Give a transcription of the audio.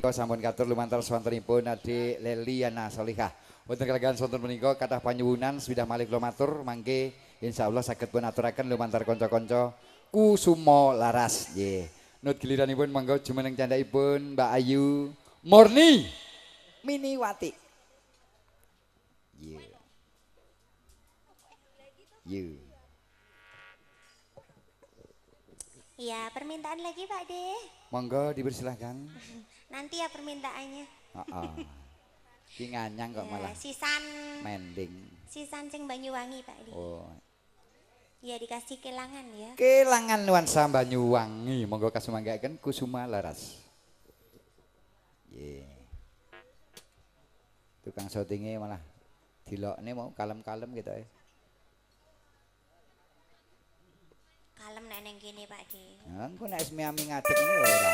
Kau sampun katur lumantar swantenipun Adik Leliana Solihah. Wonten kaliyan sonten menika kathah panyuwunan sudah malih kula matur mangke insyaallah saged pun aturaken lumantar kanca-kanca Kusuma Laras nggih. Nut giliranipun monggo jumeneng candhaipun Mbak Ayu Murni Miniwati. Yeah. You. Ya, permintaan lagi Pak De. Monggo dipersilahkan. Nanti ya permintaannya. Heeh. Ki nganyang kok Ya, malah sisan mending. sisan sing Banyuwangi Pak De. Oh. Ya dikasih kelangan ya. Kelangan nuansa Banyuwangi. Monggo kasumanggaken Kusuma Laras. Yeah. Tukang syutinge malah dilokne mau kalem-kalem gitu ya. Kalem nek neng kene Pak De. Engko nek Miami ngadeg ngene ora.